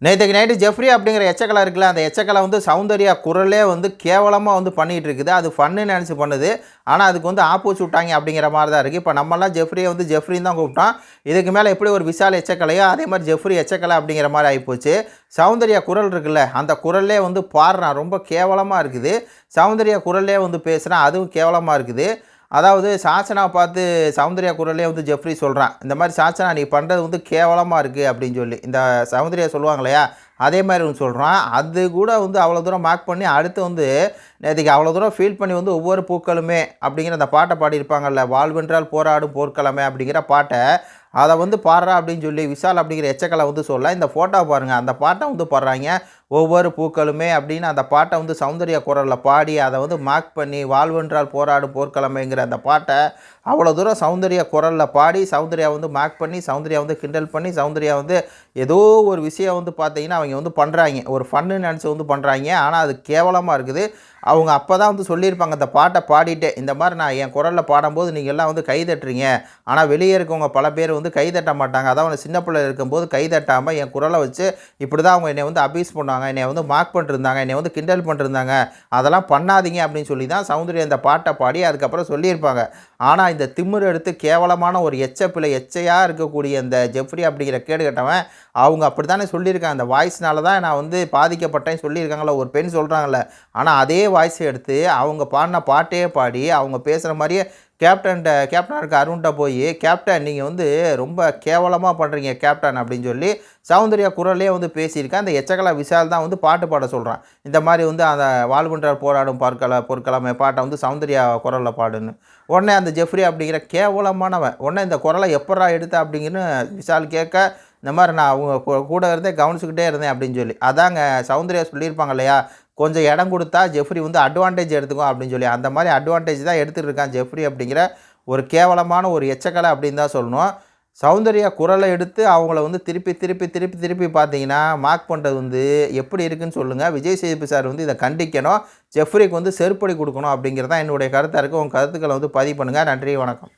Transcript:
நேற்றுக்கு night Jeffrey அப்படிங்கிற எச்சக்கலை இருக்குல்ல, அந்த எச்சக்கலை வந்து சௌந்தர்யா குரலே வந்து கேவலமாக வந்து பண்ணிகிட்டு இருக்குது. அது ஃபன்னு நினச்சி பண்ணுது. ஆனால் அதுக்கு வந்து ஆப்போச்சு விட்டாங்க அப்படிங்கிற மாதிரி தான் இருக்குது. இப்போ நம்மலாம் ஜெஃப்ரியை வந்து ஜெஃப்ரின்னு தான் கூப்பிட்டோம். இதுக்கு மேலே எப்படி ஒரு விஷால் எச்சக்கலையோ அதே மாதிரி ஜெஃப்ரி எச்சக்கலை அப்படிங்கிற மாதிரி ஆகிப்போச்சு. சௌந்தர்யா குரல் இருக்குல்ல, அந்த குரல்லே வந்து பாடுறான், ரொம்ப கேவலமாக இருக்குது. சௌந்தர்யா குரல்லே வந்து பேசுகிறான், அதுவும் கேவலமாக இருக்குது. அதாவது சாச்சனாவை பார்த்து சௌந்தர்யா குரலே வந்து ஜெஃப்ரி சொல்கிறான், இந்த மாதிரி சாச்சனா நீ பண்ணுறது வந்து கேவலமாக இருக்குது அப்படின்னு சொல்லி. இந்த சௌந்தர்யா சொல்லுவாங்க இல்லையா, அதே மாதிரி ஒன்று சொல்கிறான். அது கூட வந்து அவ்வளோ தூரம் மார்க் பண்ணி அடுத்து வந்து நேற்றுக்கு அவ்வளோ தூரம் ஃபீல் பண்ணி வந்து ஒவ்வொரு பூக்களுமே அப்படிங்கிற அந்த பாட்டை பாடியிருப்பாங்கல்ல, வாழ்வென்றால் போராடும் போர்க்களமே அப்படிங்கிற பாட்டை அதை வந்து பாடுறா அப்படின்னு சொல்லி விஷால் அப்படிங்கிற எச்சக்கலை வந்து சொல்ல, இந்த ஃபோட்டோ பாருங்கள், அந்த பாட்டை வந்து பாடுறாங்க. ஒவ்வொரு பூக்களுமே அப்படின்னு அந்த பாட்டை வந்து சௌந்தர்யா குரலில் பாடி அதை வந்து மார்க் பண்ணி வாழ்வென்றால் போராடும் போர்க்களமைங்கிற அந்த பாட்டை அவ்வளோ தூரம் சௌந்தர்யா குரலில் பாடி சௌந்தர்யா வந்து மார்க் பண்ணி சௌந்தர்யா வந்து கிண்டல் பண்ணி சௌந்தர்யா வந்து ஏதோ ஒரு விஷயம் வந்து பார்த்தீங்கன்னா அவங்க வந்து பண்ணுறாங்க, ஒரு ஃபன்னு நினச்சி வந்து பண்ணுறாங்க. ஆனால் அது கேவலமாக இருக்குது. அவங்க அப்போ தான் வந்து சொல்லியிருப்பாங்க அந்த பாட்டை பாடிட்டே, இந்த மாதிரி நான் என் குரலில் பாடும்போது நீங்கள் எல்லாம் வந்து கைதட்டுறீங்க, ஆனால் வெளியே இருக்கவங்க பல பேர் வந்து கைதட்ட மாட்டாங்க. அதான் சின்ன பிள்ளை இருக்கும்போது கைதட்டாமல் என் குரலை வச்சு இப்படி தான் அவங்க என்னை வந்து அபியூஸ் பண்ணுவாங்க, என்னை வந்து மார்க் பண்ணிருந்தாங்க, என்னை வந்து கிண்டல் பண்ணிருந்தாங்க, அதெல்லாம் பண்ணாதீங்க அப்படின்னு சொல்லி தான் சௌந்தர்யா இந்த பாட்டை பாடி அதுக்கப்புறம் சொல்லியிருப்பாங்க. ஆனால் இந்த திமிரு எடுத்து கேவலமான ஒரு எச்சப்பிள்ளை எச்சையாக இருக்கக்கூடிய இந்த ஜெஃப்ரி அப்படிங்கிற கேடு கட்டவன் அவங்க அப்படி தானே சொல்லியிருக்காங்க, அந்த வாய்ஸ்னால தான் நான் வந்து பாதிக்கப்பட்டேன்னு சொல்லியிருக்காங்களே ஒரு பெண் சொல்கிறாங்களே. ஆனால் அதே வாய்ஸை எடுத்து அவங்க பாடின பாட்டே பாடி அவங்க பேசுகிற மாதிரியே கேப்டனாக இருக்க அருண்கிட்ட போய், கேப்டன் நீங்கள் வந்து ரொம்ப கேவலமாக பண்ணுறீங்க கேப்டன் அப்படின்னு சொல்லி சௌந்தர்யா குரலே வந்து பேசியிருக்கேன். அந்த எச்சக்கலை விஷால் தான் வந்து பாட்டு பாட சொல்கிறான், இந்த மாதிரி வந்து அந்த வாழ்வென்றால் போராடும் பொற்களமே பாட்டை வந்து சௌந்தர்யா குரலில் பாடுன்னு. உடனே அந்த ஜெஃப்ரி அப்படிங்கிற கேவலமானவன் உடனே இந்த குரலை எப்பட்றா எடுத்த அப்படிங்கன்னு விஷால் கேட்க, இந்த மாதிரி நான் அவங்க கூட இருந்தே கவனிச்சுக்கிட்டே இருந்தேன் அப்படின்னு சொல்லி. அதாங்க சௌந்தர்யா சொல்லியிருப்பாங்க இல்லையா, கொஞ்சம் இடம் கொடுத்தா ஜெஃப்ரி வந்து அட்வான்டேஜ் எடுத்துக்கும் அப்படின்னு சொல்லி. அந்த மாதிரி அட்வான்டேஜ் தான் எடுத்துகிட்டு இருக்கான் ஜெஃப்ரி அப்படிங்கிற ஒரு கேவலமான ஒரு எச்சக்கலை அப்படின்னு தான் சொல்லணும். சௌந்தர்யா குரலை எடுத்து அவங்கள வந்து திருப்பி திருப்பி திருப்பி திருப்பி பார்த்தீங்கன்னா மார்க் பண்ணுறது வந்து எப்படி இருக்குன்னு சொல்லுங்கள். விஜய் சேதுபதி சார் வந்து இதை கண்டிக்கணும், ஜெஃப்ரிக்கு வந்து செருப்படி கொடுக்கணும் அப்படிங்கிறது தான் என்னுடைய கருத்தாக இருக்குது. உங்கள் கருத்துக்களை வந்து பதிவு பண்ணுங்கள். நன்றி, வணக்கம்.